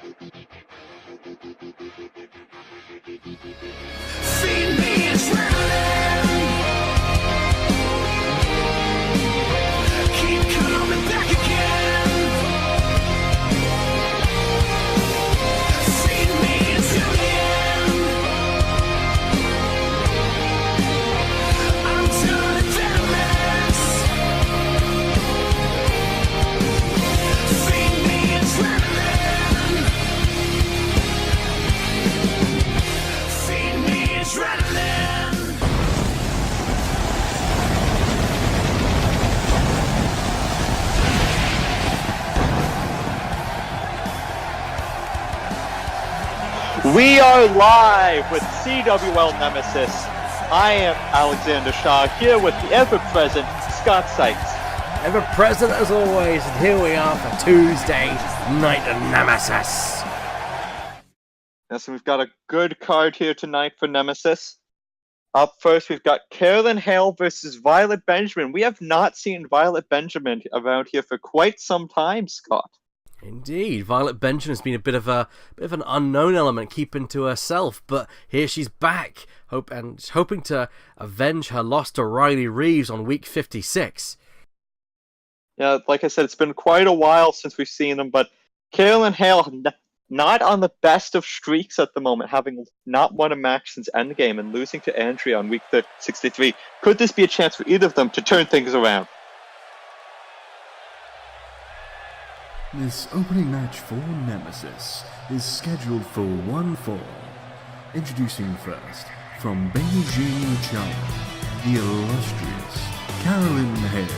Feed me adrenaline. Keep coming back again. Feed me until the end. I'm turning venomous. Feed me adrenaline. Feed me adrenaline. We are live with CWL Nemesis. I am Alexander Shaw here with the ever-present Scott Sykes. Ever present as always, and here we are for Tuesday Night of Nemesis. Yes, we've got a good card here tonight for Nemesis. Up first, we've got Carolyn Hale versus Violet Benjamin. We have not seen Violet Benjamin around here for quite some time, Scott. Indeed, Violet Benjamin's been a bit of an unknown element, keeping to herself, but here she's back, hoping to avenge her loss to Riley Reeves on week 56. Yeah, like I said, it's been quite a while since we've seen them, but Carolyn Hale not on the best of streaks at the moment, having not won a match since Endgame and losing to Andrea on week 63. Could this be a chance for either of them to turn things around? This opening match for Nemesis is scheduled for one fall. Introducing first, from Beijing, China, the illustrious Carolyn Hale.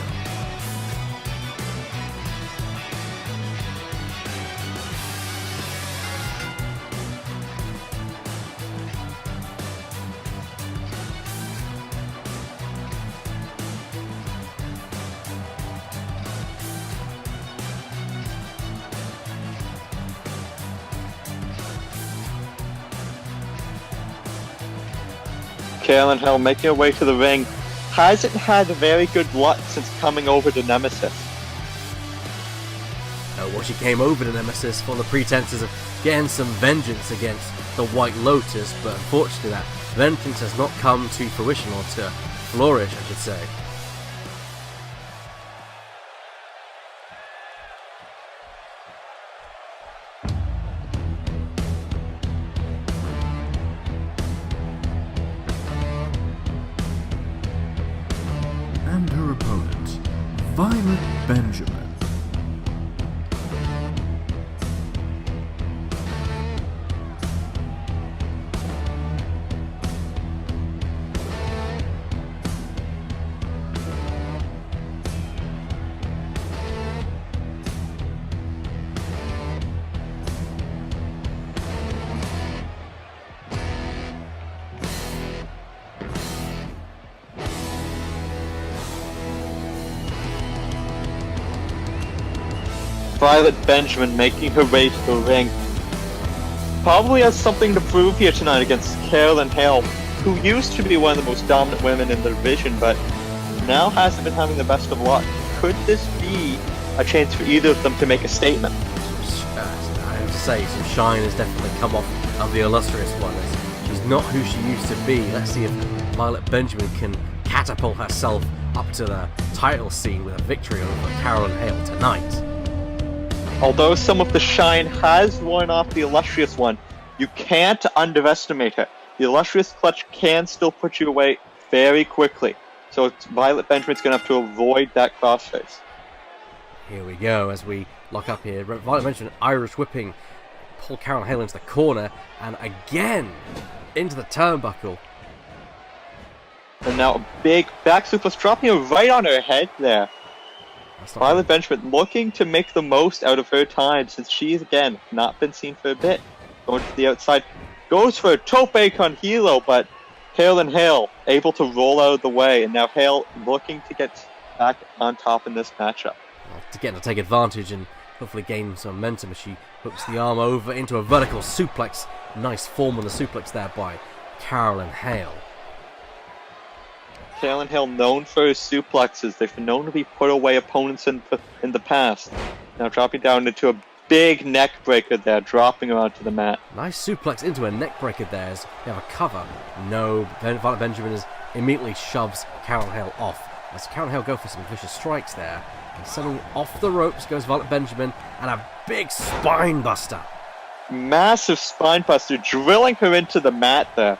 Carolyn Hale making her way to the ring. Hasn't had very good luck since coming over to Nemesis. Well, she came over to Nemesis for the pretenses of getting some vengeance against the White Lotus, but unfortunately that vengeance has not come to fruition, or to flourish, I should say. And her opponent, Violet Benjamin. Violet Benjamin making her way to the ring. Probably has something to prove here tonight against Carolyn Hale, who used to be one of the most dominant women in the division, but now hasn't been having the best of luck. Could this be a chance for either of them to make a statement? I have to say, some shine has definitely come off of the illustrious one. She's not who she used to be. Let's see if Violet Benjamin can catapult herself up to the title scene with a victory over Carolyn Hale tonight. Although some of the shine has worn off the illustrious one, you can't underestimate her. The illustrious clutch can still put you away very quickly. So Violet Benjamin's going to have to avoid that crossface. Here we go as we lock up here. Violet Benjamin Irish whipping, pull Carolyn Hale into the corner, and again into the turnbuckle. And now a big back suplex, dropping her right on her head there. Violet Benjamin looking to make the most out of her time, since she's, again, not been seen for a bit. Going to the outside. Goes for a tope con hilo, but Carolyn Hale able to roll out of the way. And now Hale looking to get back on top in this matchup. To take advantage and hopefully gain some momentum as she hooks the arm over into a vertical suplex. Nice form on the suplex there by Carolyn Hale. Carolyn Hale known for his suplexes. They've been known to be put away opponents in the past. Now dropping down into a big neck breaker there, dropping her onto the mat. Nice suplex into a neck breaker there as they have a cover. No, Violet Benjamin immediately shoves Carol Hale off. As Carol Hale go for some vicious strikes there. And suddenly off the ropes goes Violet Benjamin and a big spine buster. Massive spine buster, drilling her into the mat there.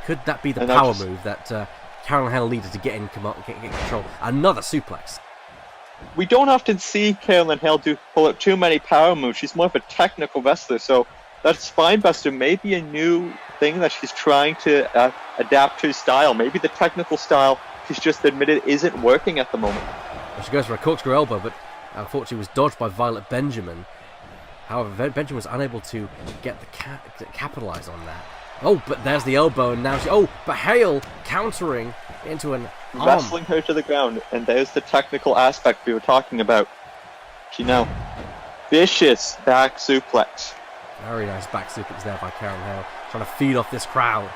Could that be the And power move that Carol Hale needed to get control? Another suplex. We don't often see Carolyn Hale pull out too many power moves. She's more of a technical wrestler, so that spine buster may be a new thing that she's trying to adapt to her style. Maybe the technical style she's just admitted isn't working at the moment. Well, she goes for a corkscrew elbow, but unfortunately was dodged by Violet Benjamin. However, Benjamin was unable to get to capitalize on that. Oh, but there's the elbow, and now but Hale countering into an arm. Wrestling her to the ground, and there's the technical aspect we were talking about. She now vicious back suplex. Very nice back suplex there by Carol Hale, trying to feed off this crowd.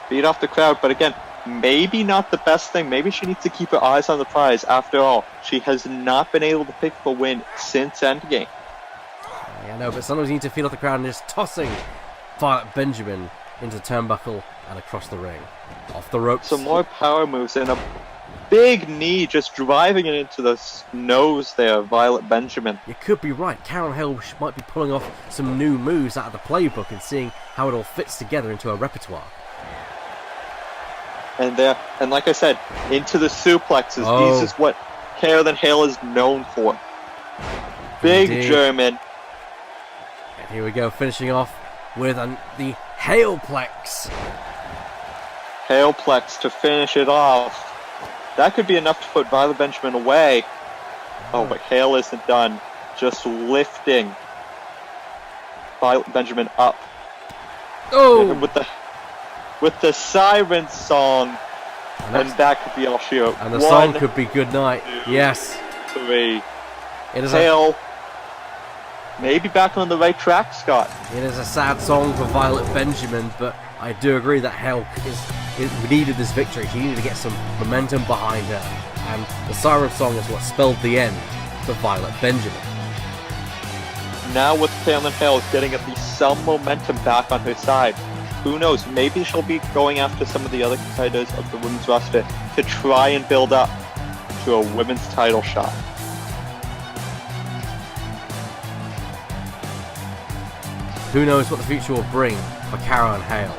Feed off the crowd, but again, maybe not the best thing. Maybe she needs to keep her eyes on the prize. After all, she has not been able to pick up a win since Endgame. I know, but sometimes you need to feed off the crowd, and just tossing Violet Benjamin into the turnbuckle and across the ring. Off the ropes. Some more power moves and a big knee just driving it into the nose there, Violet Benjamin. You could be right. Carol Hale might be pulling off some new moves out of the playbook and seeing how it all fits together into her repertoire. And like I said, into the suplexes. Oh. This is what Carolyn Hale is known for. Big Indeed. German. And here we go, finishing off with the Haleplex. Haleplex to finish it off. That could be enough to put Violet Benjamin away. Oh, but Hale isn't done. Just lifting Violet Benjamin up. Oh! And with the siren song, and that could be all she wrote. And the song could be Good Night. Yes. 3. It is Hale, maybe back on the right track, Scott. It is a sad song for Violet Benjamin, but I do agree that Hale needed this victory. She needed to get some momentum behind her, and the siren song is what spelled the end for Violet Benjamin. Now with Carolyn Hale getting at least some momentum back on her side, who knows, maybe she'll be going after some of the other competitors of the women's roster to try and build up to a women's title shot. Who knows what the future will bring for Carol and Hale.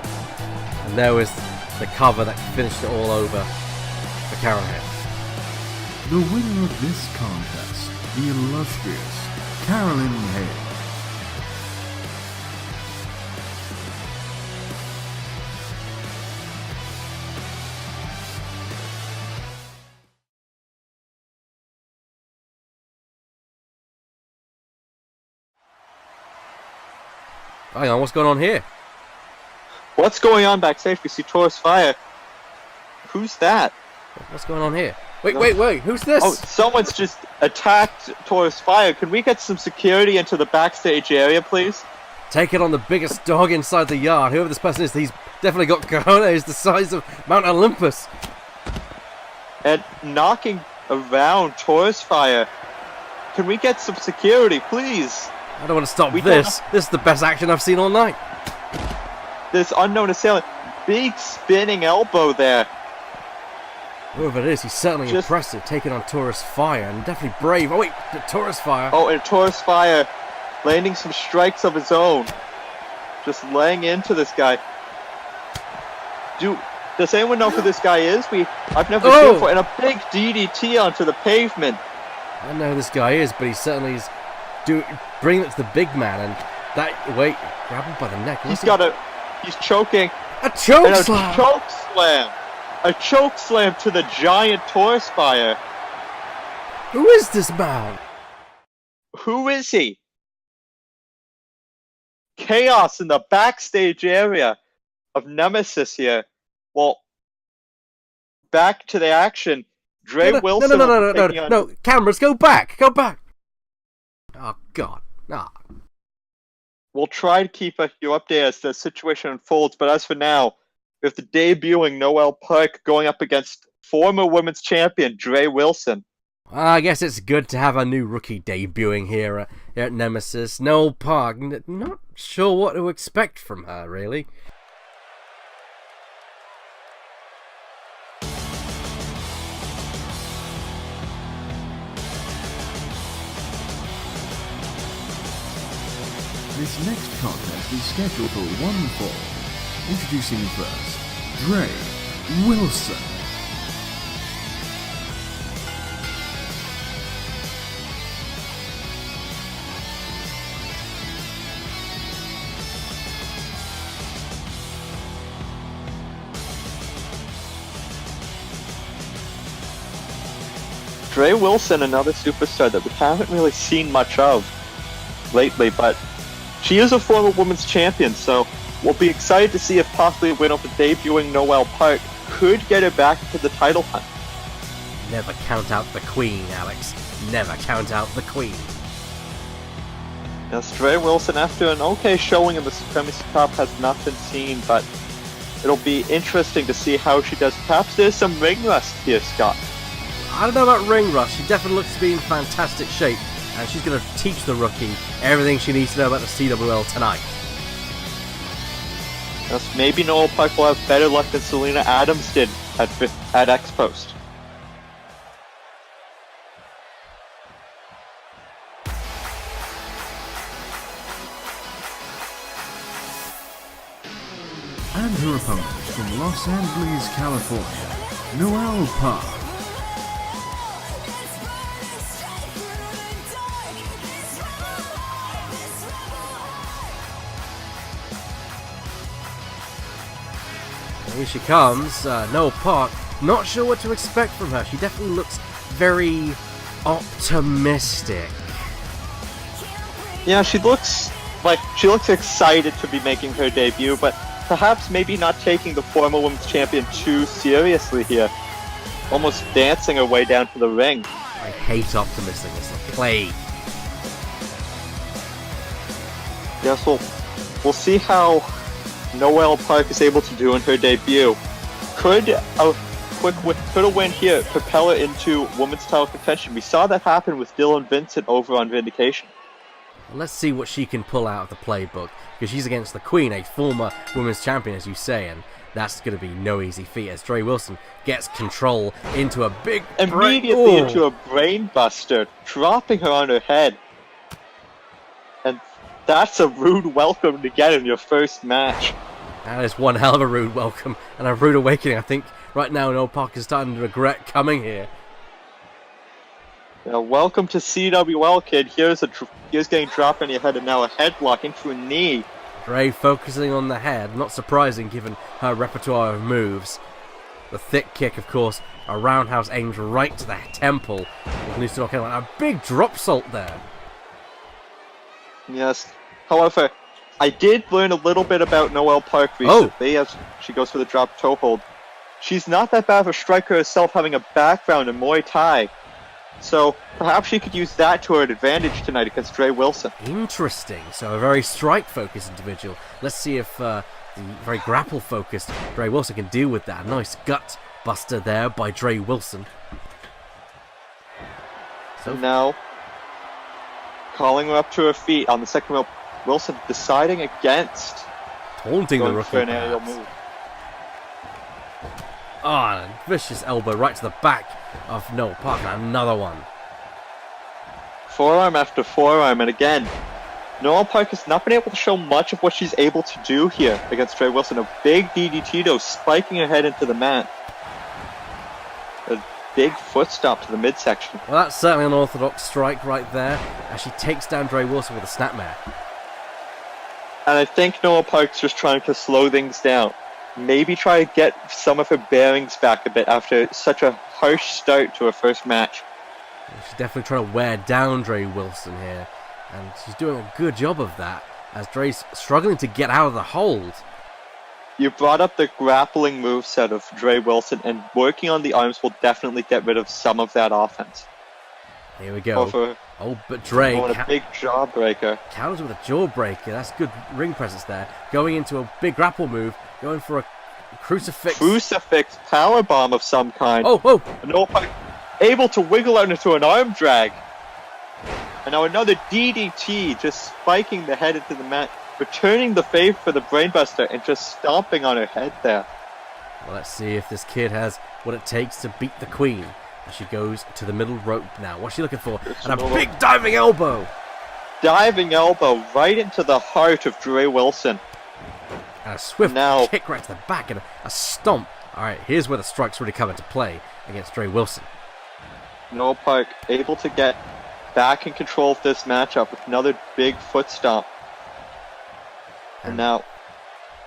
And there was the cover that finished it all over for Carol and Hale. The winner of this contest, the illustrious Carolyn Hale. Hang on, what's going on here? What's going on backstage? We see Taurus Fire. Who's that? What's going on here? Wait, who's this? Oh, someone's just attacked Taurus Fire. Can we get some security into the backstage area, please? Take it on the biggest dog inside the yard. Whoever this person is, he's definitely got cojones the size of Mount Olympus. And knocking around Taurus Fire. Can we get some security, please? I don't want to stop We this. This is the best action I've seen all night. This unknown assailant. Big spinning elbow there. Whoever it is, he's certainly Just- impressive, taking on Taurus Fire, and definitely brave. Oh wait, the Taurus Fire. Oh, and Taurus Fire landing some strikes of his own. Just laying into this guy. Does anyone know who this guy is? I've never seen him before. And a big DDT onto the pavement. I don't know who this guy is, but he certainly is bringing it to the big man, and grab him by the neck. He's choking. A choke And a slam! choke slam. A choke slam to the giant Taurus Fire. Who is this man? Who is he? Chaos in the backstage area of Nemesis here. Well, back to the action. Wilson. No, cameras, go back! Oh, God. Nah. We'll try to keep you updated as the situation unfolds, but as for now, we have the debuting Noel Park going up against former women's champion Dre Wilson. I guess it's good to have a new rookie debuting here at Nemesis. Noel Park, not sure what to expect from her, really. This next contest is scheduled for one fall. Introducing first, Dre Wilson. Dre Wilson, another superstar that we haven't really seen much of lately, but she is a former women's champion, so we'll be excited to see if possibly a win over debuting Noel Park could get her back into the title hunt. Never count out the Queen, Alex. Never count out the Queen. Yes, Dre Wilson, after an okay showing in the Supremacy Cup, has not been seen, but it'll be interesting to see how she does. Perhaps there's some ring rust here, Scott. I don't know about ring rust. She definitely looks to be in fantastic shape, and she's going to teach the rookie everything she needs to know about the CWL tonight. Yes, maybe Noel Park will have better luck than Selena Adams did at X-Post. And her opponent from Los Angeles, California, Noel Park. Here she comes, Noel Park. Not sure what to expect from her. She definitely looks very optimistic. Yeah, she looks excited to be making her debut, but perhaps maybe not taking the former women's champion too seriously here. Almost dancing her way down to the ring. I hate optimism. It's a plague. Yes, we'll see how Noel Park is able to do in her debut. Could a win here propel her into women's title contention? We saw that happen with Dylan Vincent over on Vindication. Let's see what she can pull out of the playbook, because she's against the Queen, a former women's champion, as you say, and that's going to be no easy feat as Dre Wilson gets control into a big immediately into a brain buster, dropping her on her head. And that's a rude welcome to get in your first match. That is one hell of a rude welcome and a rude awakening. I think right now Noel Park is starting to regret coming here. Yeah, welcome to CWL, kid. Here's getting dropped on your head, and now a headlock into a knee. Dre focusing on the head, not surprising given her repertoire of moves. The thick kick, of course, a roundhouse aimed right to the temple. A big drop salt there. Yes. However, I did learn a little bit about Noel Park recently as she goes for the drop toe hold. She's not that bad of a striker herself, having a background in Muay Thai. So perhaps she could use that to her advantage tonight against Dre Wilson. Interesting. So a very strike-focused individual. Let's see if the very grapple-focused Dre Wilson can deal with that. Nice gut buster there by Dre Wilson. So now, calling her up to her feet on the second rope, Wilson deciding against taunting the rookie for an aerial move. A vicious elbow right to the back of Noel Park, and another one. Forearm after forearm, and again, Noel Park has not been able to show much of what she's able to do here against Dre Wilson. A big DDT though, spiking her head into the mat. A big foot stop to the midsection. Well, that's certainly an orthodox strike right there, as she takes down Dre Wilson with a snapmare. And I think Noel Park's just trying to slow things down. Maybe try to get some of her bearings back a bit after such a harsh start to her first match. She's definitely trying to wear down Dre Wilson here, and she's doing a good job of that, as Dre's struggling to get out of the hold. You brought up the grappling moveset of Dre Wilson, and working on the arms will definitely get rid of some of that offense. Here we go. But Dre a big jawbreaker. Counters with a jawbreaker. That's good ring presence there. Going into a big grapple move. Going for a crucifix. Crucifix powerbomb of some kind. Oh! able to wiggle out into an arm drag. And now another DDT, just spiking the head into the mat, returning the favor for the brainbuster and just stomping on her head there. Well, let's see if this kid has what it takes to beat the queen. As she goes to the middle rope now. What's she looking for? And a big diving elbow. Diving elbow right into the heart of Dre Wilson. And a swift Now- kick right to the back and a stomp. All right, here's where the strikes really come into play against Dre Wilson. Noah Park able to get back in control of this matchup with another big foot stomp. And now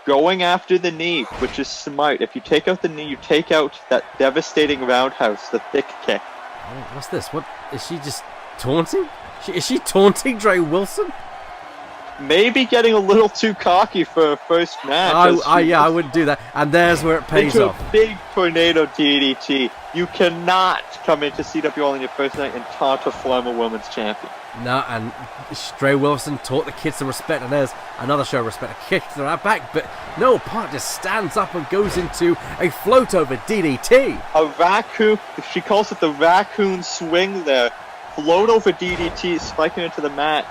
going after the knee, which is smart. If you take out the knee, you take out that devastating roundhouse, the thick kick. Oh, what's this? What is she just taunting? Is she taunting Dre Wilson? Maybe getting a little too cocky for a first match. I wouldn't do that. And there's where it pays into off. a big tornado DDT. You cannot come into CWL in your first night and taunt a former women's champion. No, and Dre Wilson taught the kids some respect, and there's another show of respect. A kick to the back, but no, Park just stands up and goes into a float over DDT. A raccoon, she calls it the raccoon swing there. Float over DDT, spiking into the mat.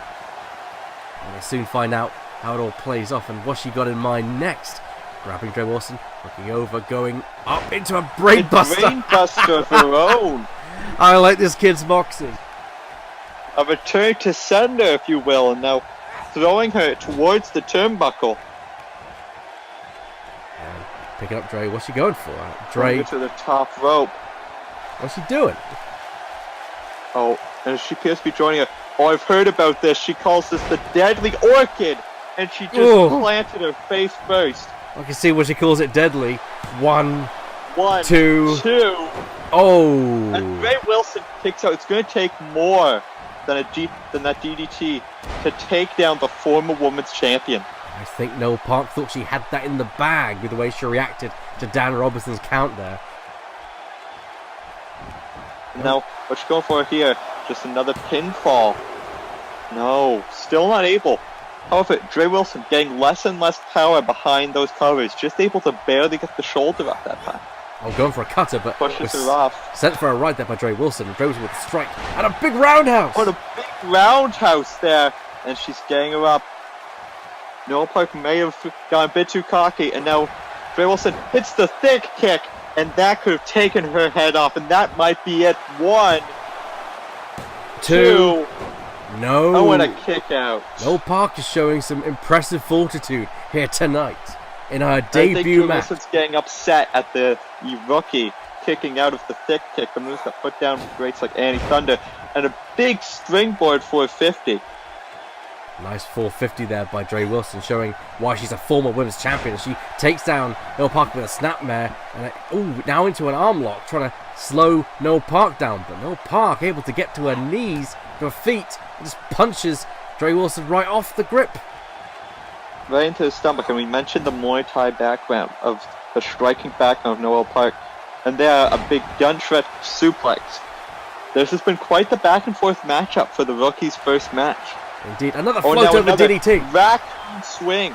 And we'll soon find out how it all plays off and what she got in mind next. Grabbing Dre Wilson, looking over, going up into a brainbuster. Brainbuster of her own. I like this kid's boxing. A return to sender, if you will, and now throwing her towards the turnbuckle. And picking up Dre, what's she going for? Dre Dre, to the top rope. what's she doing? Oh, and she appears to be joining her. Oh, I've heard about this. She calls this the deadly orchid, and she just planted her face first. I can see what she calls it deadly. One, Two. Oh! And Ray Wilson kicks out. It's going to take more than that DDT to take down the former women's champion. I think Noel Park thought she had that in the bag with the way she reacted to Dan Robinson's count there. And now, what's she going for here? Just another pinfall. No, still not able. However, Dre Wilson getting less and less power behind those covers, just able to barely get the shoulder up that time. Oh, going for a cutter, but Pushes her off. sent for a right there by Dre Wilson. Dre Wilson with a strike and a big roundhouse. What a big roundhouse there, and she's getting her up. Noel Park may have gone a bit too cocky, and now Dre Wilson hits the thick kick, and that could have taken her head off, and that might be it. 1, 2. No. Oh, what a kick out. Noel Park is showing some impressive fortitude here tonight in her I think debut Dre match. Wilson's getting upset at the rookie kicking out of the thick kick. The moves that put down greats like Annie Thunder, and a big springboard 450. Nice 450 there by Dre Wilson, showing why she's a former women's champion. She takes down Noel Park with a snapmare, and now into an arm lock, trying to slow Noel Park down. But Noel Park able to get to her knees, to her feet, and just punches Dre Wilson right off the grip. Right into the stomach, and we mentioned the Muay Thai background of the striking background of Noel Park, and there a big gunshot suplex. There's just been quite the back and forth matchup for the rookie's first match. Indeed, another Oh, float now over another DDT. raccoon swing,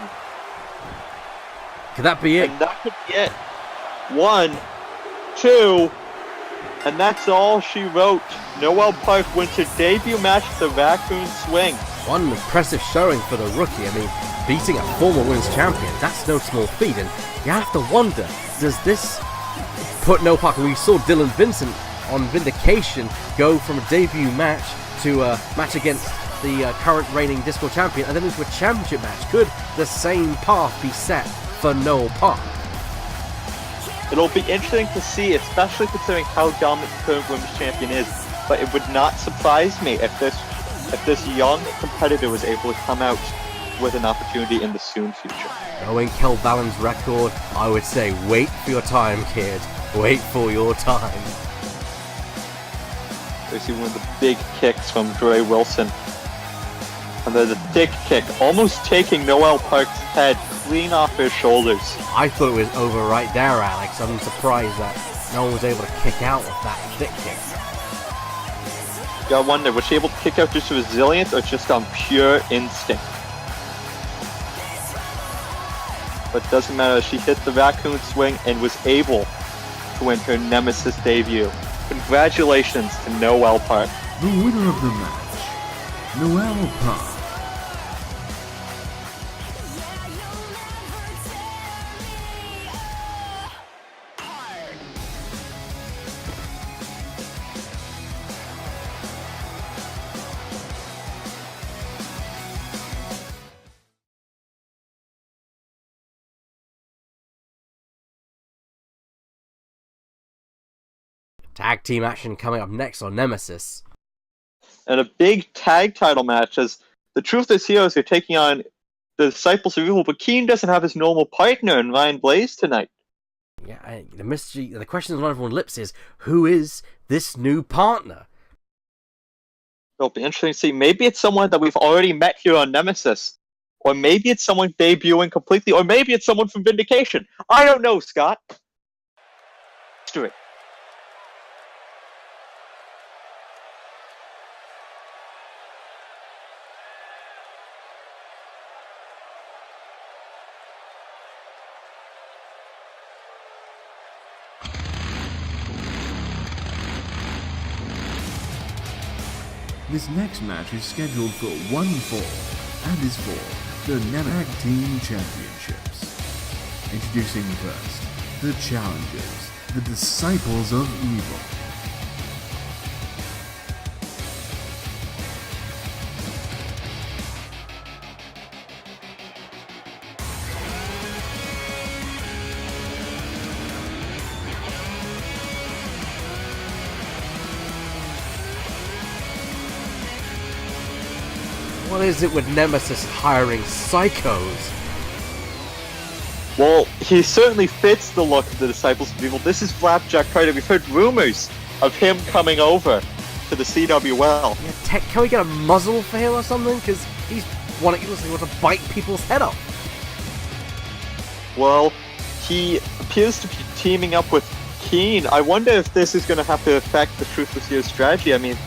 Could that be it? and that could be it. 1, 2, and that's all she wrote. Noel Park wins her debut match with the raccoon swing. One impressive showing for the rookie. I mean, beating a former women's champion, that's no small feat. And you have to wonder, does this put Noel Park, we saw Dylan Vincent on Vindication go from a debut match to a match against the current reigning Discord champion and then into a championship match. Could the same path be set for Noel Park? It'll be interesting to see, especially considering how dominant the current women's champion is. But it would not surprise me if this young competitor was able to come out with an opportunity in the soon future. Knowing Kel Vallen's record, I would say wait for your time, kid. Wait for your time. We see one of the big kicks from Dre Wilson. And there's a thick kick, almost taking Noel Park's head clean off her shoulders. I thought it was over right there, Alex. I'm surprised that no one was able to kick out with that thick kick. You gotta wonder, was she able to kick out just to resilience or just on pure instinct? But it doesn't matter, she hit the raccoon swing and was able to win her Nemesis debut. Congratulations to Noel Park. The winner of the match, Noel Park. Tag team action coming up next on Nemesis. And a big tag title match as the Truthless Heroes are taking on the Disciples of Evil, but Keen doesn't have his normal partner in Ryan Blaze tonight. Yeah, the mystery, the question on everyone's lips is, who is this new partner? It'll be interesting to see. Maybe it's someone that we've already met here on Nemesis. Or maybe it's someone debuting completely. Or maybe it's someone from Vindication. I don't know, Scott. Let's do it. This next match is scheduled for 1-4 and is for the Nemesis Tag Team Championships. Introducing first, the challengers, the Disciples of Evil. What is it with Nemesis hiring psychos? Well, he certainly fits the look of the Disciples of Evil. This is Flapjack Carter. We've heard rumors of him coming over to the CWL. Yeah, can we get a muzzle for him or something? Because he looks like he wants to bite people's head off. Well, he appears to be teaming up with Keen. I wonder if this is going to have to affect the Truthless Heroes strategy. I mean,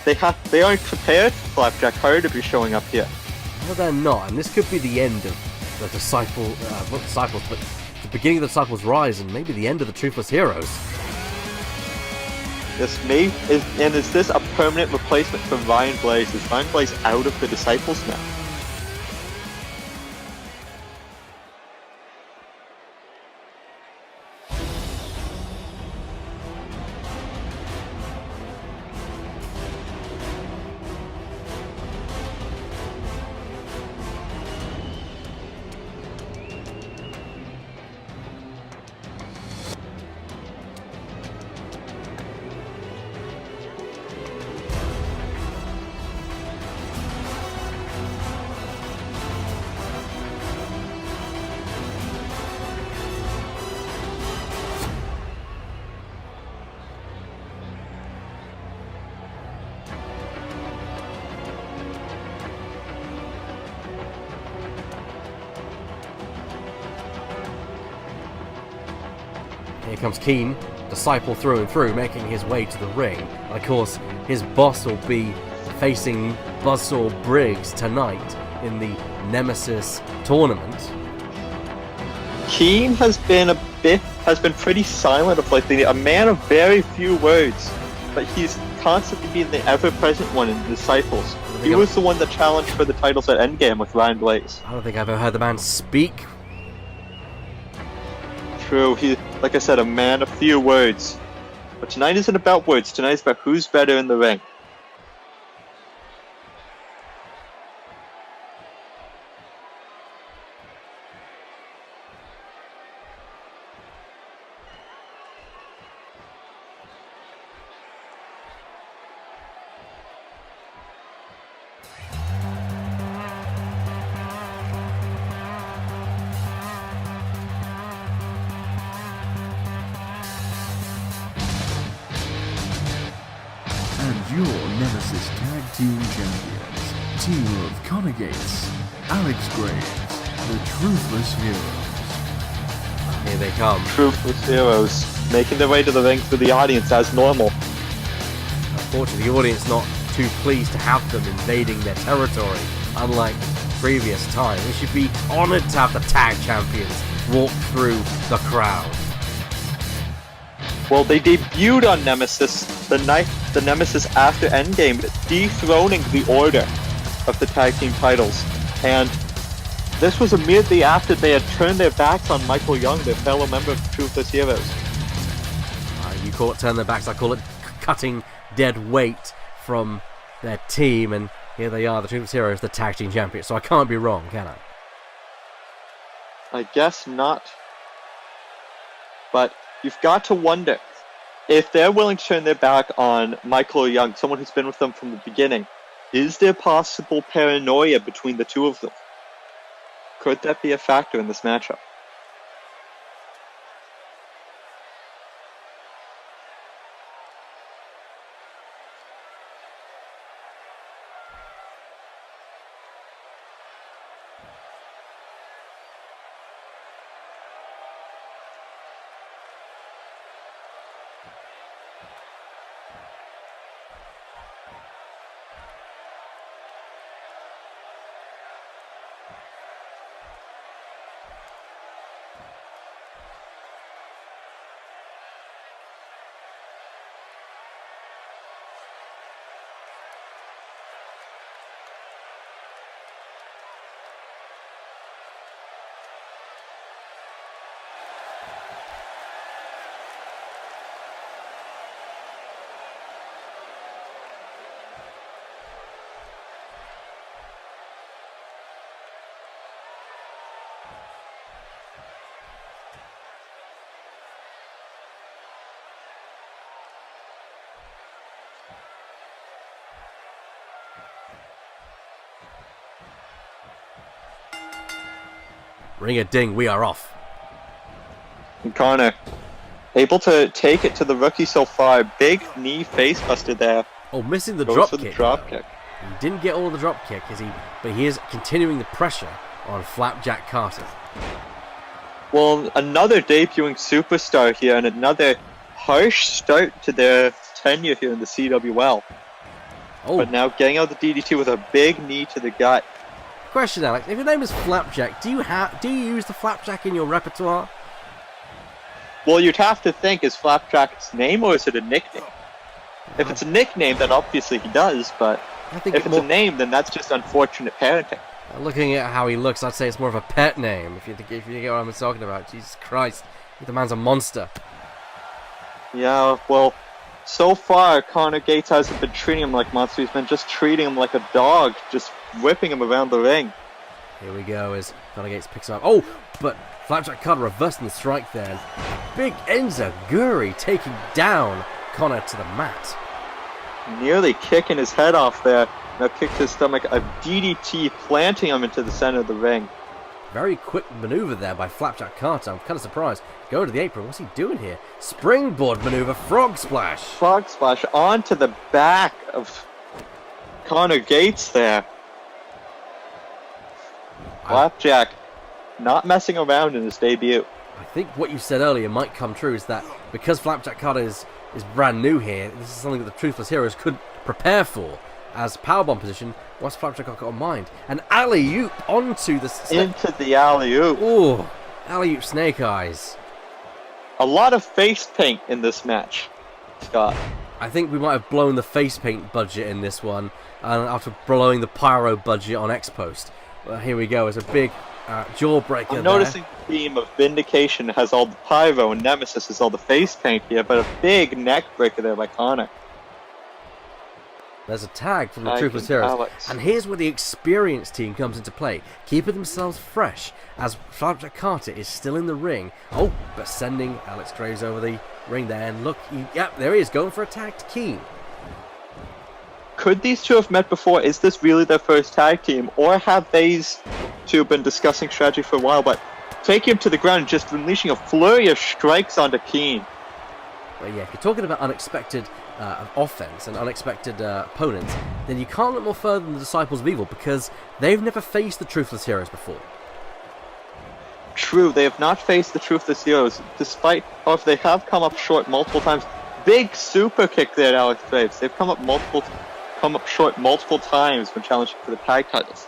they aren't prepared for Flapjack Carter to be showing up here. No, they're not, and this could be the end of the not Disciples, but the beginning of the Disciples' rise, and maybe the end of the Truthless Heroes. Is this a permanent replacement for Ryan Blaze? Is Ryan Blaze out of the Disciples now? Here comes Keen, Disciple through and through, making his way to the ring. And of course, his boss will be facing Buzzsaw Briggs tonight in the Nemesis tournament. Keen has been pretty silent of late, a man of very few words, but he's constantly been the ever-present one in the Disciples. He was the one that challenged for the titles at Endgame with Ryan Blaze. I don't think I've ever heard the man speak. True, he, like I said, a man of few words. But tonight isn't about words, tonight is about who's better in the ring. And your Nemesis Tag Team Champions, team of Connor Gates, Alex Graves, the Truthless Heroes. Here they come. Truthless Heroes, making their way to the ring through the audience as normal. Unfortunately, the audience not too pleased to have them invading their territory, unlike previous time. They should be honoured to have the tag champions walk through the crowd. Well, they debuted on Nemesis the Nemesis after Endgame, dethroning the order of the tag team titles. And this was immediately after they had turned their backs on Michael Young, their fellow member of Truthless Heroes. You call it turn their backs, I call it cutting dead weight from their team, and here they are, the Truthless Heroes, the tag team champions. So I can't be wrong, can I? I guess not. But you've got to wonder, if they're willing to turn their back on Michael Young, someone who's been with them from the beginning, is there possible paranoia between the two of them? Could that be a factor in this matchup? Ring a ding, we are off. And Connor, able to take it to the rookie so far. Big knee face buster there. Oh, missing the Goes drop for kick. the drop kick. He didn't get all the drop kick, but he is continuing the pressure on Flapjack Carter. Well, another debuting superstar here, and another harsh start to their tenure here in the CWL. Oh, But now getting out the DDT with a big knee to the gut. question, Alex. If your name is Flapjack, do you use the Flapjack in your repertoire? Well, you'd have to think, is Flapjack's name or is it a nickname? If it's a nickname, then obviously he does, but I think if it's a name, then that's just unfortunate parenting. Looking at how he looks, I'd say it's more of a pet name. If you get what I'm talking about, Jesus Christ, the man's a monster. Yeah, well, so far, Connor Gates hasn't been treating him like monster. He's been just treating him like a dog, just whipping him around the ring. Here we go as Connor Gates picks up. Oh, but Flapjack Carter reversing the strike there. Big Enza Guri taking down Connor to the mat. Nearly kicking his head off there. Now kicked his stomach, a DDT planting him into the center of the ring. Very quick maneuver there by Flapjack Carter. I'm kind of surprised. Going to the apron. What's he doing here? Springboard maneuver. Frog splash. Frog splash onto the back of Connor Gates there. Flapjack not messing around in his debut. I think what you said earlier might come true, is that because Flapjack Carter is brand new here, this is something that the Truthless Heroes could prepare for as powerbomb position. What's Flapjack got on mind? An alley-oop onto the... Into the alley-oop. Ooh, alley-oop snake eyes. A lot of face paint in this match, Scott. I think we might have blown the face paint budget in this one after blowing the pyro budget on X-Post. Here we go, it's a big jawbreaker I'm noticing the theme of Vindication has all the pyro and Nemesis has all the face paint here, but a big neck breaker there by Connor. There's a tag from the Tag Truthless and Heroes. Alex. And here's where the experienced team comes into play, keeping themselves fresh as Flapjack Carter is still in the ring. Oh, but sending Alex Graves over the ring there. And look, yep, there he is, going for a tag to Keen. Could these two have met before? Is this really their first tag team? Or have these two been discussing strategy for a while, but taking him to the ground, just unleashing a flurry of strikes onto Keen? But yeah, if you're talking about unexpected offense and unexpected opponents, then you can't look more further than the Disciples of Evil, because they've never faced the Truthless Heroes before. True, they have not faced the Truthless Heroes, despite, if they have come up short multiple times. Big super kick there at Alex Graves. They've come up short multiple times when challenging for the tag titles.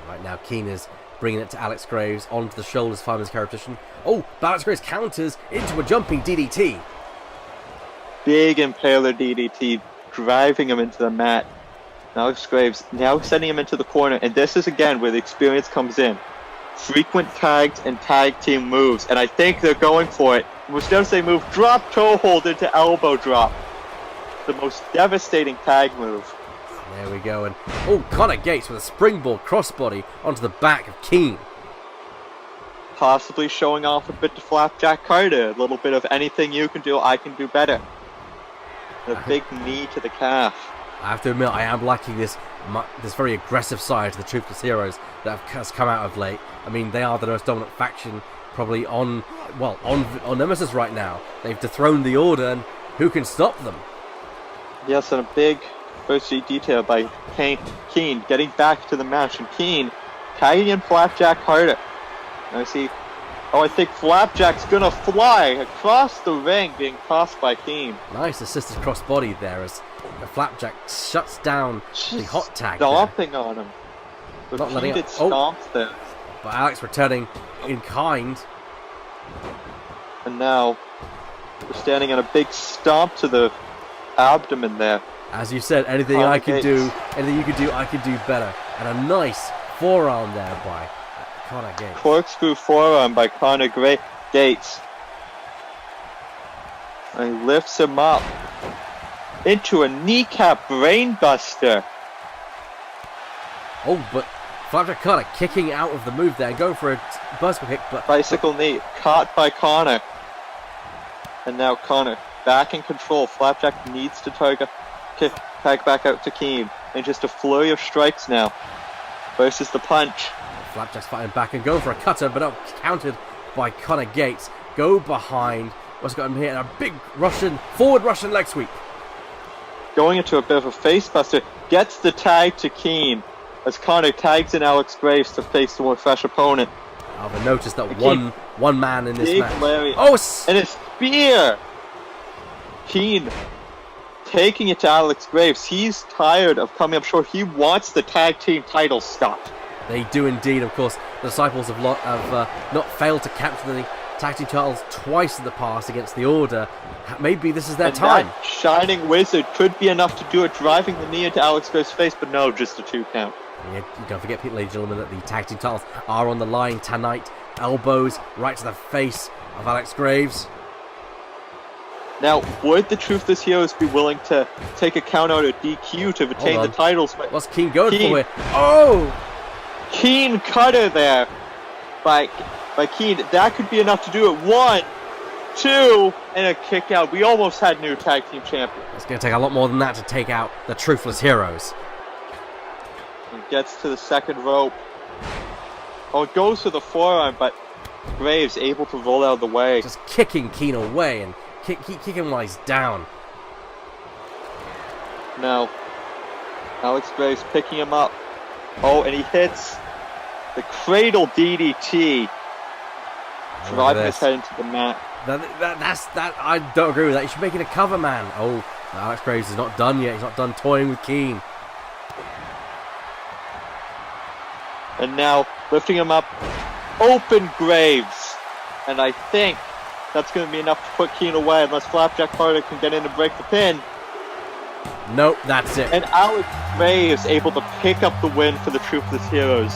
Right now, Keen is bringing it to Alex Graves onto the shoulders, fireman's carry position. Oh, but Alex Graves counters into a jumping DDT. big impaler DDT, driving him into the mat. Alex Graves now sending him into the corner, and this is again where the experience comes in. Frequent tags and tag team moves, and I think they're going for it. Instead of saying move, drop toe hold into elbow drop. The most devastating tag move. There we go, and Connor Gates with a springboard crossbody onto the back of Keane. Possibly showing off a bit to Flapjack Carter. A little bit of anything you can do, I can do better. And a big knee to the calf. I have to admit, I am liking this very aggressive side to the Truthless Heroes that has come out of late. I mean, they are the most dominant faction probably on Nemesis right now. They've dethroned the Order, and who can stop them? Yes, and a big first G detail by Keane getting back to the match, and Keane tagging in Flapjack Carter. And I see, I think Flapjack's gonna fly across the ring, being tossed by Keane. Nice assisted crossbody there as the Flapjack shuts down the hot tag. Stomping on him. Not letting Repeated it. stomps there. But Alex returning in kind. And now we're standing on a big stomp to the abdomen there. As you said, anything I can do, anything you can do, I can do better. And a nice forearm there by Connor Gates. Corkscrew forearm by Connor Gates. And he lifts him up into a kneecap brainbuster. Oh, but Flapjack Connor kicking out of the move there and going for a bicycle kick, but Bicycle knee caught by Connor. And now Connor back in control. Flapjack needs to tag back out to Keane. And just a flurry of strikes now. Versus the punch. Flapjack's fighting back and going for a cutter, but not countered by Connor Gates. Go behind. What's got him here? And a big forward Russian leg sweep. Going into a bit of a facebuster. Gets the tag to Keane. As Connor tags in Alex Graves to face the more fresh opponent. I've noticed that one man in this big match. Larry. Oh, and a spear! Keane taking it to Alex Graves. He's tired of coming up short. He wants the tag team title stopped. They do indeed, of course. The Disciples have not failed to capture the tag team titles twice in the past against the Order. Maybe this is their time. That shining wizard could be enough to do it, driving the knee into Alex Graves' face, but no, just a 2 count. Yeah, you don't forget, ladies and gentlemen, that the tag team titles are on the line tonight. Elbows right to the face of Alex Graves. Now, would the Truthless Heroes be willing to take a count out of DQ to retain the titles? But what's Keane going for here? Oh! Keane cutter there by Keane. That could be enough to do it. 1, 2, and a kick out. We almost had new tag team champions. It's going to take a lot more than that to take out the Truthless Heroes. And gets to the second rope. Oh, it goes for the forearm, but Graves able to roll out of the way. Just kicking Keane away and kick him while he's down. Now, Alex Graves picking him up. Oh, and he hits the cradle DDT. Driving his head into the mat. I don't agree with that. You should make it a cover, man. Oh, Alex Graves is not done yet. He's not done toying with Keane. And now, lifting him up, open Graves. And I think that's going to be enough to put Keane away unless Flapjack Carter can get in and break the pin. Nope, that's it. And Alex Graves able to pick up the win for the Truthless Heroes.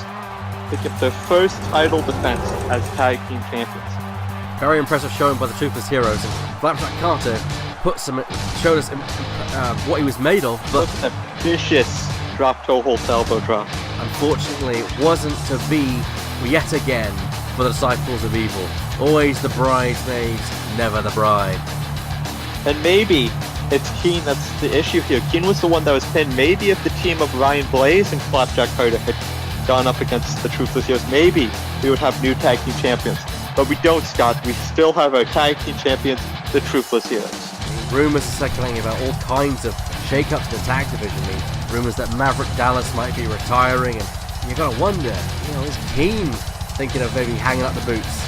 Pick up their first title defense as tag team champions. Very impressive showing by the Truthless Heroes. And Flapjack Carter showed us what he was made of, but a vicious drop toe hold elbow drop. Unfortunately, it wasn't to be yet again for the Disciples of Evil. Always the bridesmaids, never the bride. And maybe it's Keane that's the issue here. Keane was the one that was pinned. Maybe if the team of Ryan Blaze and Flapjack Carter had gone up against the Truthless Heroes, maybe we would have new tag team champions. But we don't, Scott. We still have our tag team champions, the Truthless Heroes. Rumours are circulating about all kinds of shake-ups in the tag division. I mean, rumours that Maverick Dallas might be retiring, and you gotta wonder, is Keane thinking of maybe hanging up the boots?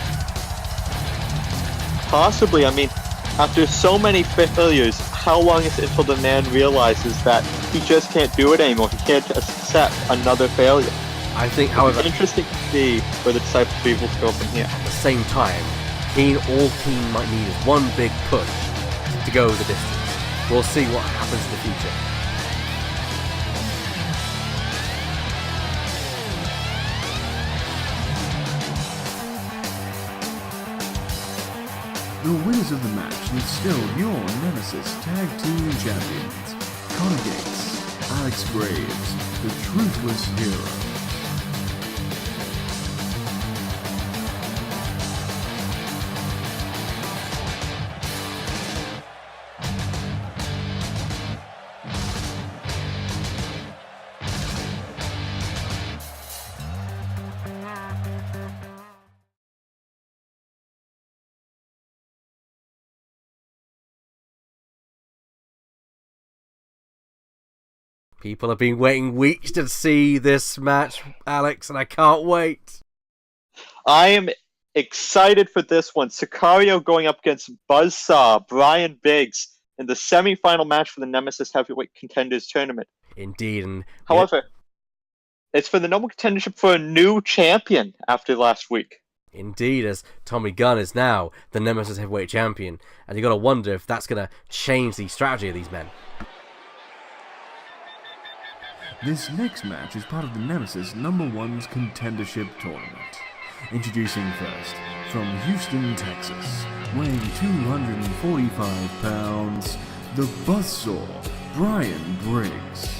Possibly. I mean, after so many failures, how long is it until the man realizes that he just can't do it anymore? He can't accept another failure. I think, however, it's interesting to see where the Disciples of Evil go from here. At the same time, all Keane might need is one big push to go the distance. we'll see what happens in the future. The winners of the match is still your Nemesis Tag Team Champions, Connor Gates, Alex Graves, the Truthless Hero. People have been waiting weeks to see this match, Alex, and I can't wait. I am excited for this one. Sicario going up against Buzzsaw, Brian Biggs, in the semi-final match for the Nemesis Heavyweight Contenders Tournament. Indeed. And However, it's for the number contendership for a new champion after last week. Indeed, as Tommy Gunn is now the Nemesis Heavyweight Champion, and you got to wonder if that's going to change the strategy of these men. This next match is part of the Nemesis #1's contendership tournament. Introducing first, from Houston, Texas, weighing 245 pounds, the Buzzsaw, Brian Briggs.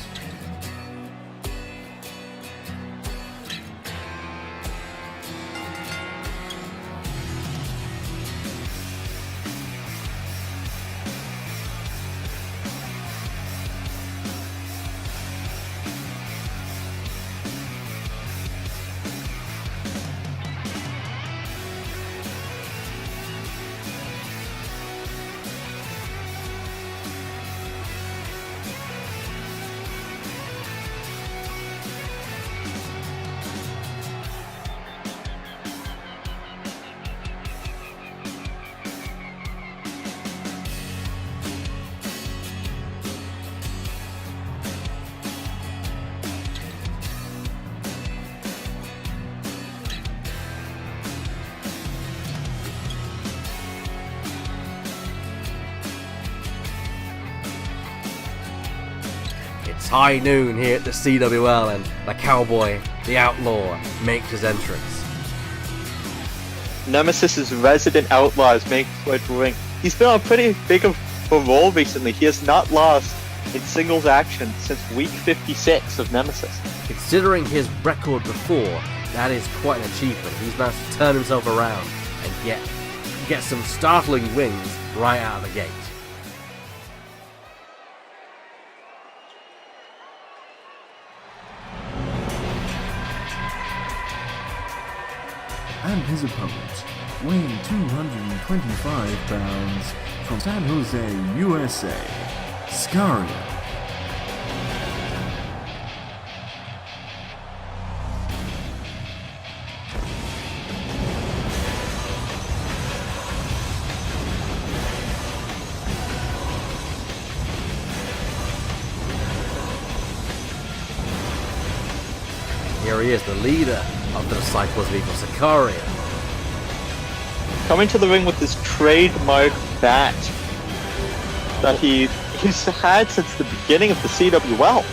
It's high noon here at the CWL, and the Cowboy, the Outlaw, makes his entrance. Nemesis' resident outlaw is making his way to the ring. He's been on a pretty big of a roll recently. He has not lost in singles action since week 56 of Nemesis. Considering his record before, that is quite an achievement. He's managed to turn himself around and get some startling wins right out of the gate. And his opponent, weighing 225 pounds, from San Jose, USA, Scario. Here he is, the leader of the Disciples of Evil, Sicario. Coming to the ring with his trademark bat that he's had since the beginning of the CWL.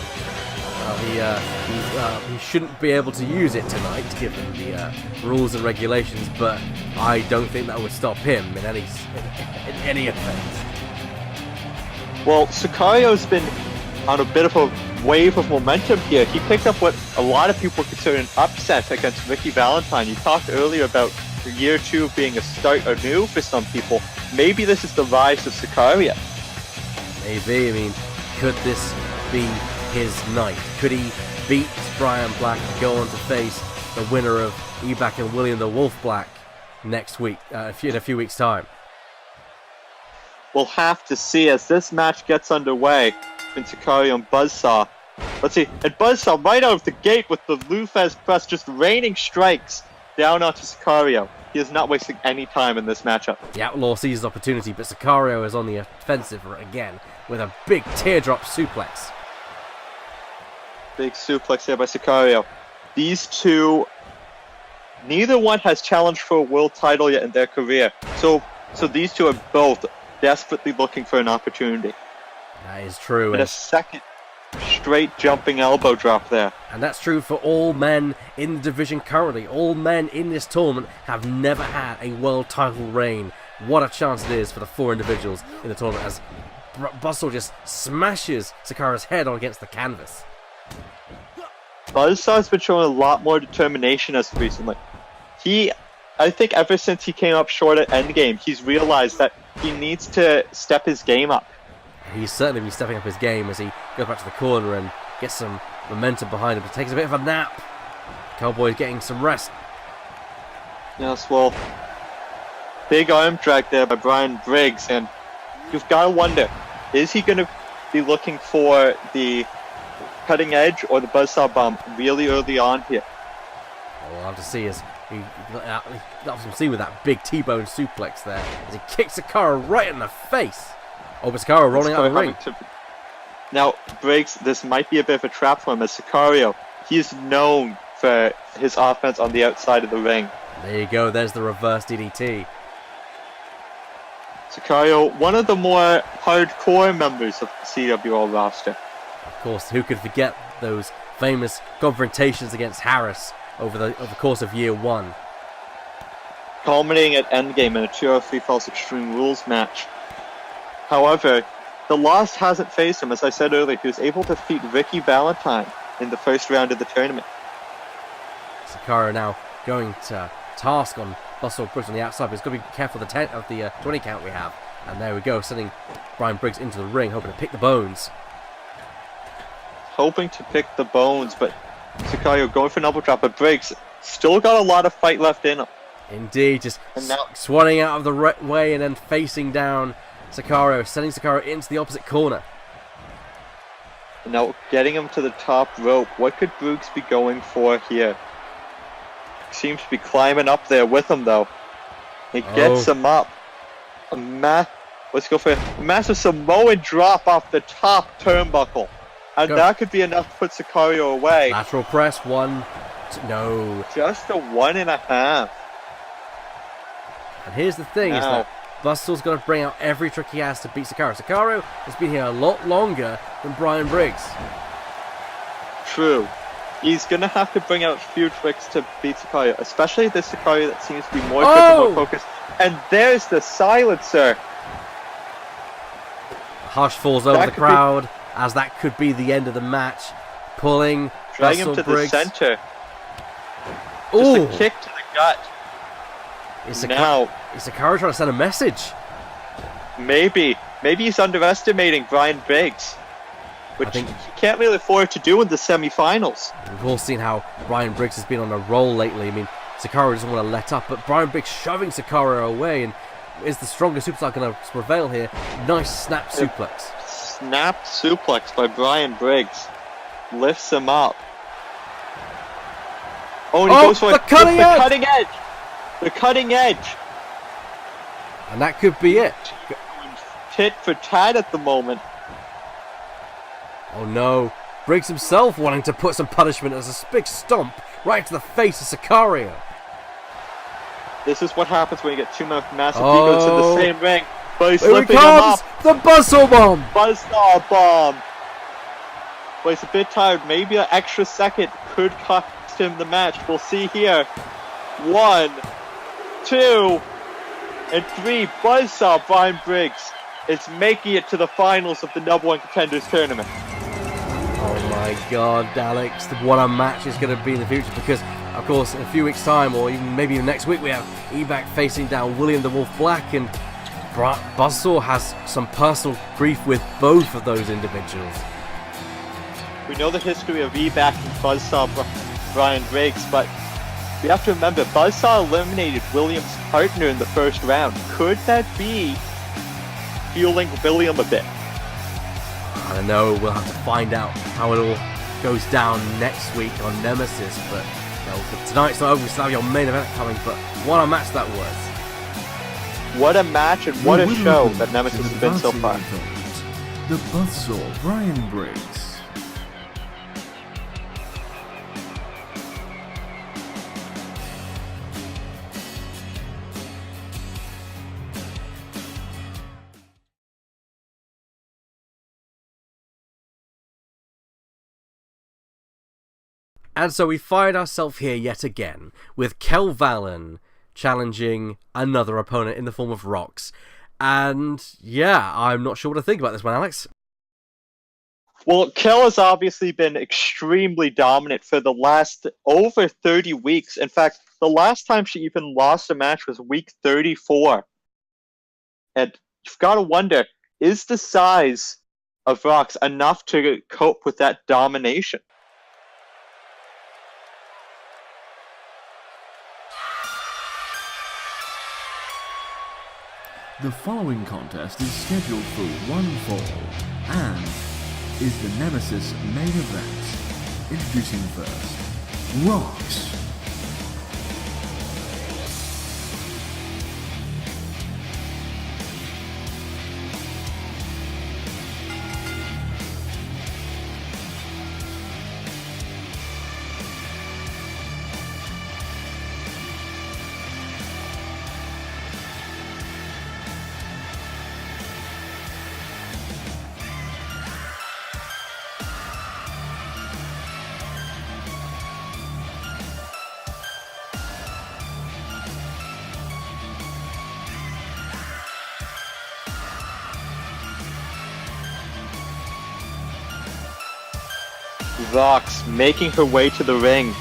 He shouldn't be able to use it tonight, given the rules and regulations, but I don't think that would stop him in any event. Well, Sicario's been on a bit of a wave of momentum here. He picked up what a lot of people consider an upset against Ricky Valentine. You talked earlier about year 2 being a start anew for some people. Maybe this is the rise of Sicario. Maybe. I mean, could this be his night? Could he beat Brian Black and go on to face the winner of Ebac and William the Wolf Black next week, in a few weeks' time? We'll have to see as this match gets underway between Sicario and Buzzsaw. Let's see, and Buzzsaw right out of the gate with the Lufez press just raining strikes down onto Sicario. He is not wasting any time in this matchup. The Outlaw sees his opportunity, but Sicario is on the offensive again with a big teardrop suplex. Big suplex here by Sicario. These two, neither one has challenged for a world title yet in their career. So these two are both desperately looking for an opportunity. That is true. And a second straight jumping elbow drop there. And that's true for all men in the division currently. All men in this tournament have never had a world title reign. What a chance it is for the 4 individuals in the tournament as Buzzsaw just smashes Sakara's head on against the canvas. Buzzsaw's been showing a lot more determination as of recently. I think ever since he came up short at Endgame, he's realized that he needs to step his game up. He's certainly been stepping up his game as he goes back to the corner and gets some momentum behind him. He takes a bit of a nap. Cowboy's getting some rest. Yes, well, big arm drag there by Brian Briggs, and you've got to wonder, is he going to be looking for the cutting edge or the buzzsaw bomb really early on here? Well, we'll have to see as he loves him see with that big T-bone suplex there as he kicks Sakara right in the face. Oh, but Sakara rolling out of the ring. Now, Briggs, this might be a bit of a trap for him as Sicario. He is known for his offense on the outside of the ring. There you go, there's the reverse DDT. Sicario, one of the more hardcore members of the CWL roster. Of course, who could forget those famous confrontations against Harris over the course of year 1. Culminating at Endgame in a 2-3 Falls Extreme Rules match. However, the loss hasn't phased him. As I said earlier, he was able to defeat Ricky Valentine in the first round of the tournament. Sakara now going to task on Buzzsaw Briggs on the outside, but he's got to be careful of the 20 count we have. And there we go, sending Brian Briggs into the ring, hoping to pick the bones. Hoping to pick the bones, but Sicario going for an elbow drop, but Briggs still got a lot of fight left in him. Indeed, just swatting out of the way and then facing down Sicario, sending Sicario into the opposite corner. Now getting him to the top rope. What could Briggs be going for here? Seems to be climbing up there with him though. He gets him up. Let's go for a massive Samoan drop off the top turnbuckle. And that could be enough to put Sicario away. Lateral press, 1, 2, no. Just a 1.5. And here's the thing, is that Buzzsaw's got to bring out every trick he has to beat Sicario. Sicario has been here a lot longer than Brian Briggs. True. He's going to have to bring out a few tricks to beat Sicario, especially this Sicario that seems to be more more focused. And there's the silencer. Hush falls over the crowd, as that could be the end of the match. Pulling Drag him to Briggs. The center. Just a kick to the gut. Is Sicario trying to send a message? Maybe he's underestimating Brian Briggs, which he can't really afford to do in the semifinals. We've all seen how Brian Briggs has been on a roll lately. I mean, Sicario doesn't want to let up, but Brian Briggs shoving Sicario away, and is the strongest superstar going to prevail here? Nice snap suplex. Snap suplex by Brian Briggs. Lifts him up. Oh, and he goes for the cutting edge! The cutting edge! And that could be it. Tit for tat at the moment. Oh no. Briggs himself wanting to put some punishment as a big stomp right to the face of Sicario. This is what happens when you get two massive egos in the same ring. But he's Here slipping he him comes! up. The Buzzsaw Bomb! Buzzsaw Bomb! But he's a bit tired. Maybe an extra second could cost him the match. We'll see here. 1, 2, and 3. Buzzsaw Brian Briggs is making it to the finals of the #1 Contenders Tournament. Oh my god, Alex, what a match is going to be in the future, because of course in a few weeks time, or even maybe next week, we have Evac facing down William the Wolf Black, and Buzzsaw has some personal grief with both of those individuals. We know the history of Evac and Buzzsaw Brian Briggs, but we have to remember Buzzsaw eliminated William's partner in the first round. Could that be fueling William a bit? I don't know, we'll have to find out how it all goes down next week on Nemesis, but tonight's not over, we still have your main event coming, but what a match that was. What a match and what a show that Nemesis has been so far. The Buzzsaw Brian Briggs. And so we find ourselves here yet again with Kel Valen challenging another opponent in the form of Rox. And yeah, I'm not sure what to think about this one, Alex. Well, Kel has obviously been extremely dominant for the last over 30 weeks. In fact, the last time she even lost a match was week 34. And you've got to wonder, is the size of Rox enough to cope with that domination? The following contest is scheduled for one fall and is the Nemesis main event. Introducing first, Rox. Rox making her way to the ring,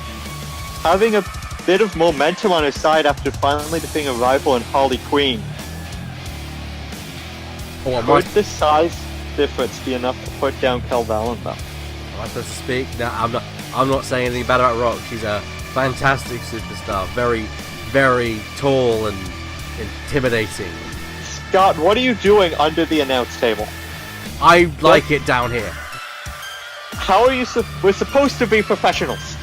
having a bit of momentum on her side after finally defeating a rival in Harley Quinn. Would the size difference be enough to put down Kel Valen, though? Am I supposed to speak? No, I'm not saying anything bad about Rox. She's a fantastic superstar, very, very tall and intimidating. Scott, what are you doing under the announce table? I like it down here. How are you? We're supposed to be professionals.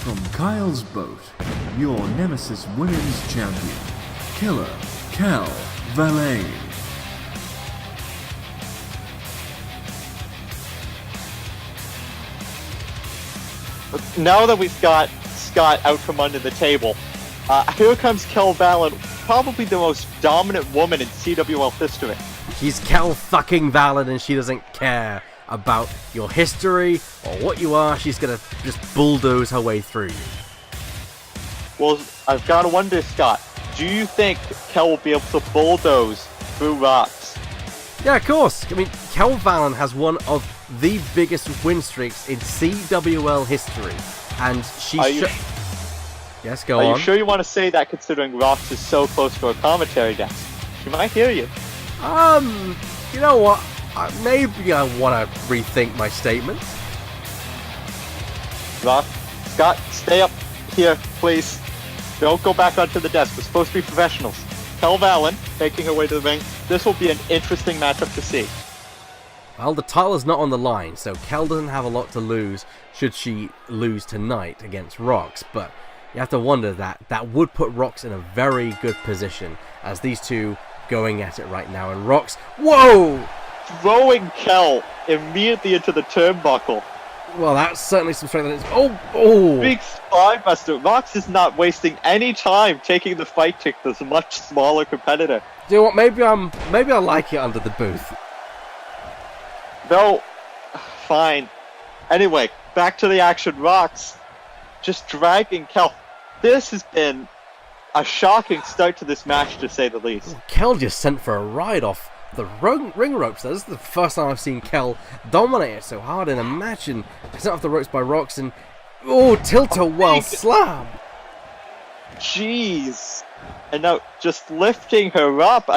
From Kyle's Boat, your Nemesis Women's Champion, Killer Kel Valen. Now that we've got Scott out from under the table, here comes Kel Valen, probably the most dominant woman in CWL history. She's Kel fucking Valen and she doesn't care about your history or what you are. She's gonna just bulldoze her way through you. Well, I've got to wonder, Scott, do you think Kel will be able to bulldoze through Rox? Yeah, of course. I mean, Kel Valen has one of the biggest win streaks in CWL history, and she's... Yes, go on. Are you sure you want to say that, considering Rox is so close to a commentary desk? She might hear you. You know what? Maybe I want to rethink my statement. Rox, Scott, stay up here, please. Don't go back onto the desk. We're supposed to be professionals. Kel Valen making her way to the ring. This will be an interesting matchup to see. Well, the title is not on the line, so Kel doesn't have a lot to lose should she lose tonight against Rox, but you have to wonder that would put Rox in a very good position as these two going at it right now. And Rox, whoa! Throwing Kel immediately into the turnbuckle. Well, that's certainly some strength. Oh! Big spinebuster. Rox is not wasting any time taking the fight to this much smaller competitor. Do you know what? Maybe I like it under the booth. No, fine. Anyway, back to the action. Rox just dragging Kel. This has been a shocking start to this match, to say the least. Kel just sent for a ride off the ring ropes. This is the first time I've seen Kel dominate it so hard in a match, and sent off the ropes by Rox, and tilt-a-whirl slam. Jeez. And now just lifting her up,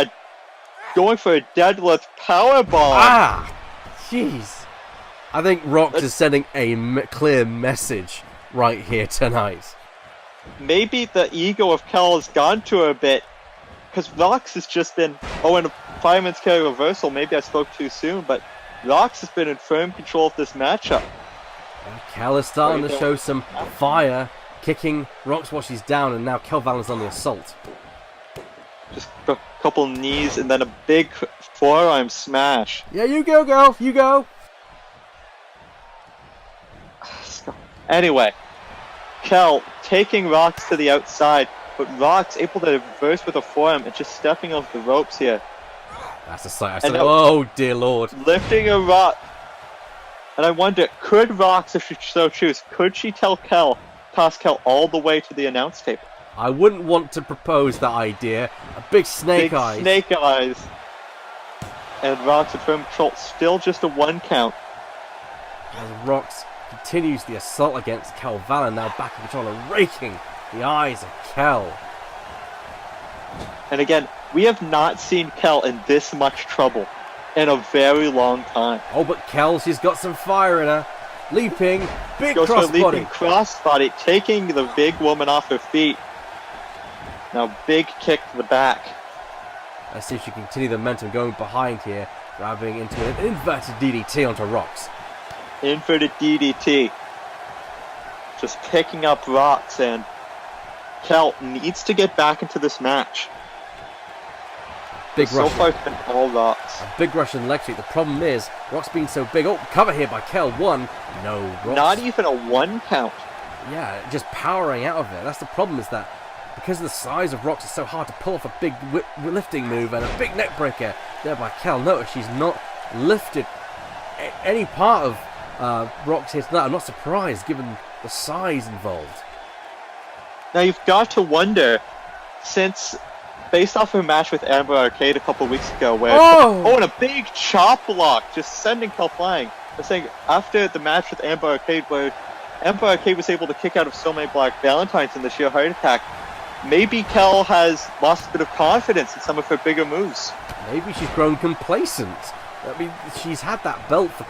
going for a deadlift powerbomb. Jeez. I think Rox is sending a clear message right here tonight. Maybe the ego of Kel has gone to her a bit, because Rox has just been... Oh, and fireman's carry reversal. Maybe I spoke too soon, but Rox has been in firm control of this matchup. Kel is starting to show some fire, kicking Rox while she's down, and now Kel Valen's on the assault. Just a couple knees and then a big forearm smash. Yeah, you go, girl. You go. Anyway, Kel taking Rox to the outside, but Rox able to reverse with a forearm and just stepping off the ropes here. That's a sight. And Oh, dear Lord. Lifting a Rox. And I wonder, could Rox, if she so choose, could she tell Kel, toss Kel all the way to the announce table? I wouldn't want to propose that idea. A big snake eyes. Snake eyes. And Rox in firm control, still just a 1 count. As Rox continues the assault against Kel Valen, now back in control and raking the eyes of Kel. And again, we have not seen Kel in this much trouble in a very long time. Oh, but Kel, she's got some fire in her. Leaping, big Goes for a crossbody. leaping crossbody, taking the big woman off her feet. Now big kick to the back. Let's see if she can continue the momentum going behind here, grabbing into an inverted DDT onto Rox. Inverted DDT. Just picking up Rox, and Kel needs to get back into this match. Big So rush. far it's been all Rox. A big Russian leg sweep. The problem is, Rox being so big. Oh, cover here by Kel. 1. No, Rox. Not even a 1 count. Yeah, just powering out of it. That's the problem, is that because of the size of Rox, it's so hard to pull off a big lifting move and a big neck breaker there by Kel. Notice she's not lifted any part of Rox here tonight. I'm not surprised given the size involved. Now you've got to wonder, since based off her match with Amber Arcade a couple weeks ago, where and a big chop block just sending Kel flying. I'm saying after the match with Amber Arcade, where Amber Arcade was able to kick out of so many Black Valentines in the sheer heart attack, maybe Kel has lost a bit of confidence in some of her bigger moves. Maybe she's grown complacent. I mean, she's had that belt for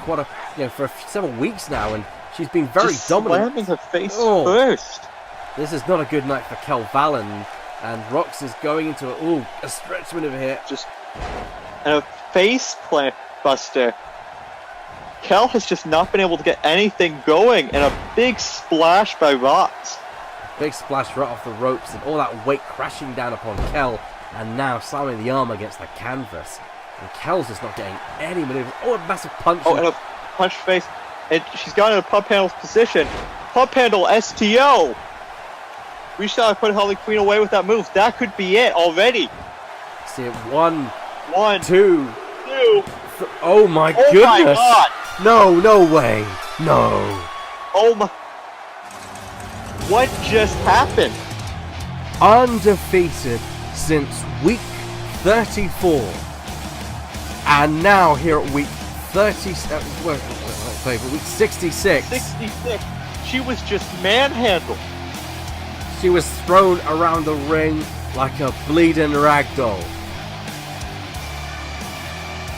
for several weeks now, and she's been very just dominant. Slamming her face first. This is not a good night for Kel Valen, and Rox is going into a stretch maneuver here. And a face plant buster. Kel has just not been able to get anything going, and a big splash by Rox. Big splash right off the ropes, and all that weight crashing down upon Kel, and now slamming the arm against the canvas. And Kel's just not getting any maneuver. Oh, a massive punch. Oh, and a punch face. And she's got in a pump handle position. Pump handle STO. We shall have put Harley Quinn away with that move. That could be it already. See it. 1, 1, 2, 2. Oh my Oh goodness. my god. No way. No. Oh my. What just happened? Undefeated since week 34. And now here at week 66. 66. She was just manhandled. She was thrown around the ring like a bleeding ragdoll.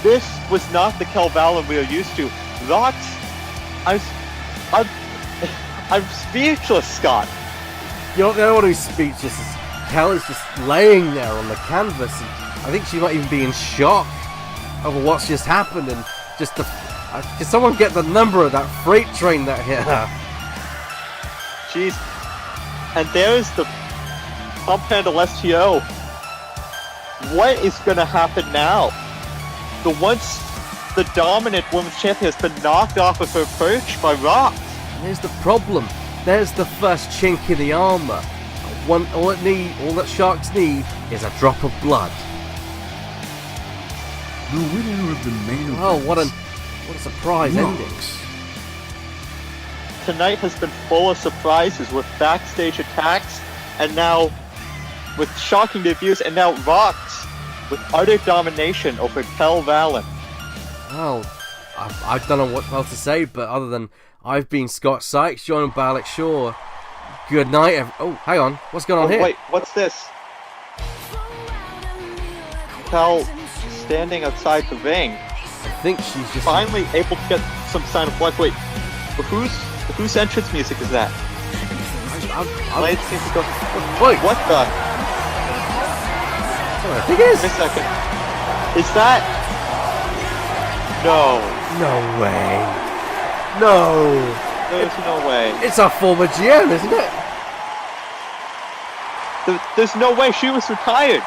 This was not the Kel Valen we are used to. Rox, I'm speechless, Scott. You know what who's speechless is Kel is just laying there on the canvas, and I think she might even be in shock over what's just happened, and just can someone get the number of that freight train that hit her? Jeez. And there's the pump handle STO. What is going to happen now? The dominant women's champion has been knocked off of her perch by Rox. There's the problem. There's the first chink in the armor. All that sharks need is a drop of blood. The winner of the main event. Oh, what a surprise ending. Tonight has been full of surprises with backstage attacks, and now with shocking debuts, and now Rox with utter domination over Kel Valen. Well, I don't know what else to say, but other than I've been Scott Sykes, joined by Alex Shaw. Good night. Oh, hang on. What's going on here? Wait, what's this? Kel standing outside the ring. I think she's just Finally able to get some sign of life. Wait, but whose entrance music is that? Lights seem to go. Wait, What the? I think it is. Wait a second. Is that? No. No way. No. There's no way. It's our former GM, isn't it? There's no way she was retired.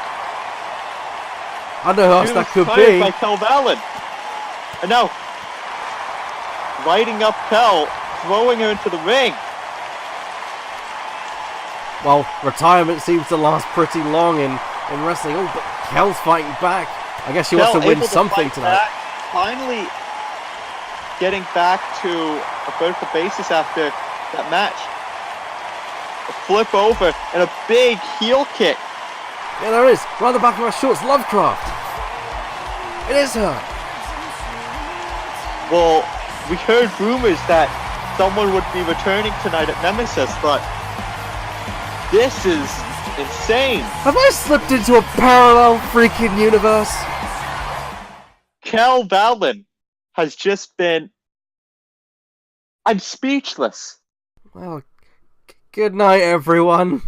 I don't know who else She that was could retired be. by Kel Valen. And now, riding up Kel, throwing her into the ring. Well, retirement seems to last pretty long in wrestling. Oh, but Kel's fighting back. I guess she wants to Kel win able something fight tonight. back, finally getting back to a vertical basis after that match. A flip over and a big heel kick. Yeah, there is. Right on the back of her shorts, Lovecraft. It is her. Well, we heard rumors that someone would be returning tonight at Nemesis, but this is insane. Have I slipped into a parallel freaking universe? Kel Valen has just been... I'm speechless. Well, good night, everyone.